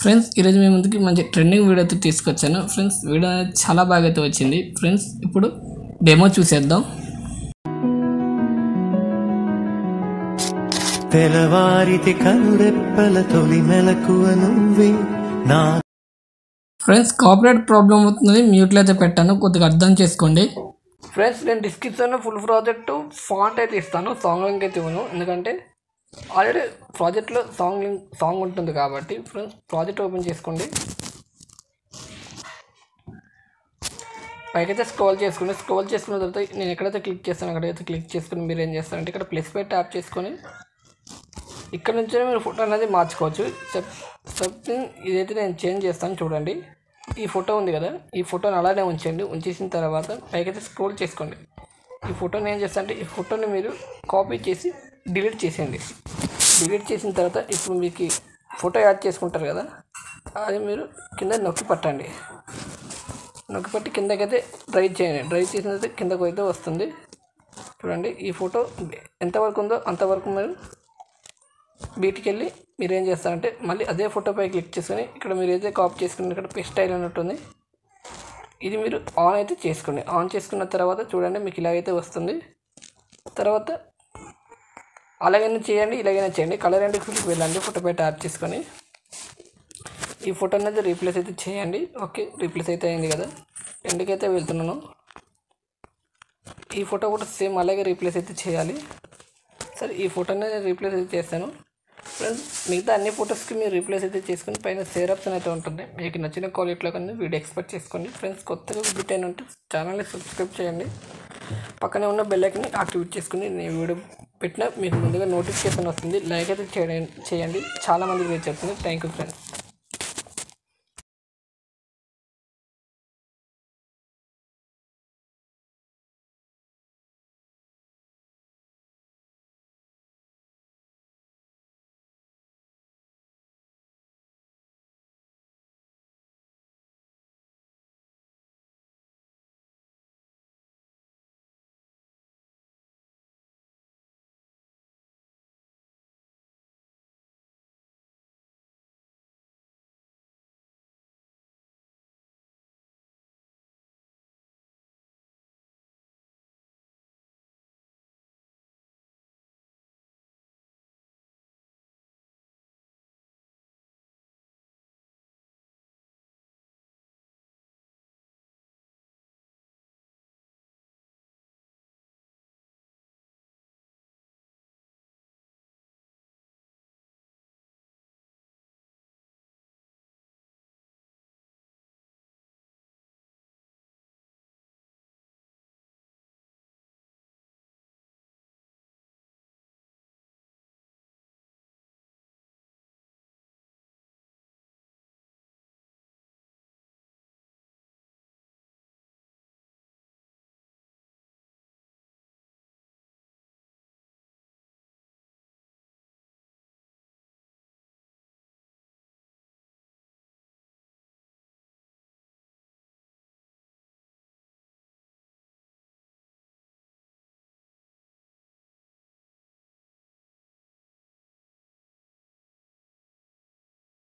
Friends ఈరోజు మీ ముందుకి మంచి ట్రెండింగ్ వీడియో అయితే తీసుకొచ్చాను. ఫ్రెండ్స్ వీడియో అనేది చాలా బాగా అయితే వచ్చింది. ఫ్రెండ్స్ ఇప్పుడు డెమో చూసేద్దాం. తెల్లవారితే కనురెప్పల తొలి మెలకువ నువ్వే నా. ఫ్రెండ్స్ కాపీరైట్ ప్రాబ్లం అవుతుంది, మ్యూట్లో అయితే పెట్టాను, కొద్దిగా అర్థం చేసుకోండి. ఫ్రెండ్స్ నేను డిస్క్రిప్షన్లో ఫుల్ ప్రాజెక్టు ఫాంట్ అయితే ఇస్తాను, సాంగ్ లింక్ అయితే ఇవ్వను, ఎందుకంటే ఆల్రెడీ ప్రాజెక్ట్లో సాంగ్ ఉంటుంది కాబట్టి. ఫ్రెండ్స్ ప్రాజెక్ట్ ఓపెన్ చేసుకోండి, పైకైతే స్క్రోల్ చేసుకోండి. స్క్రోల్ చేసుకున్న తర్వాత నేను ఎక్కడైతే క్లిక్ చేస్తాను అక్కడైతే క్లిక్ చేసుకుని మీరు ఏం చేస్తారంటే ఇక్కడ ప్లస్ పై ట్యాప్ చేసుకొని ఇక్కడ నుంచి మీరు ఫోటో అనేది మార్చుకోవచ్చు. సంథింగ్ ఇదైతే నేను చేంజ్ చేస్తాను చూడండి. ఈ ఫోటో ఉంది కదా, ఈ ఫోటోని అలానే ఉంచండి. ఉంచేసిన తర్వాత పైకైతే స్క్రోల్ చేసుకోండి. ఈ ఫోటోని ఏం చేస్తా అంటే ఈ ఫోటోని మీరు కాపీ చేసి డిలీట్ చేసేయండి. డిలీట్ చేసిన తర్వాత ఇప్పుడు మీకు ఫోటో యాడ్ చేసుకుంటారు కదా, అది మీరు కింద నొక్కి పట్టండి. నొక్కి పట్టి కిందకైతే డ్రైవ్ చేయండి. డ్రైవ్ చేసిన తర్వాత కిందకు అయితే వస్తుంది చూడండి. ఈ ఫోటో ఎంతవరకు ఉందో అంతవరకు మీరు బీట్కి వెళ్ళి మీరు ఏం చేస్తారంటే మళ్ళీ అదే ఫోటోపై క్లిక్ చేసుకొని ఇక్కడ మీరు ఏదైతే కాపీ చేసుకుని ఇక్కడ పేస్ట్ స్టైల్ అన్నట్టుంది, ఇది మీరు ఆన్ అయితే చేసుకోండి. ఆన్ చేసుకున్న తర్వాత చూడండి మీకు ఇలాగైతే వస్తుంది. తర్వాత అలాగైనా చేయండి, ఇలాగైనా చేయండి. కలర్ అండ్ ఫిల్కి వెళ్ళండి, ఫోటోపై ట్యాప్ చేసుకొని ఈ ఫోటో అనేది రీప్లేస్ అయితే చేయండి. ఓకే, రీప్లేస్ అయితే అయింది కదా. ఎండ్కైతే వెళ్తున్నాను. ఈ ఫోటో కూడా సేమ్ అలాగే రీప్లేస్ అయితే చేయాలి. సరే ఈ ఫోటో అనేది రీప్లేస్ అయితే చేస్తాను. ఫ్రెండ్స్ మిగతా అన్ని ఫొటోస్కి మీరు రీప్లేస్ అయితే చేసుకుని పైన షేర్ ఆప్షన్ అయితే ఉంటుంది. మీకు నచ్చిన క్వాలిటీలో కానీ వీడియో ఎక్స్పెక్ట్ చేసుకోండి. ఫ్రెండ్స్ కొత్తగా విజిట్ అయిన ఉంటే ఛానల్ని సబ్స్క్రైబ్ చేయండి, పక్కనే ఉన్న బెల్ ఐకాన్ని యాక్టివేట్ చేసుకుని నేను వీడియో పెట్టినా మీకు ముందుగా నోటిఫికేషన్ వస్తుంది. లైక్ అయితే చేయండి, చాలామందికి రీచ్ అవుతుంది. Thank you friends.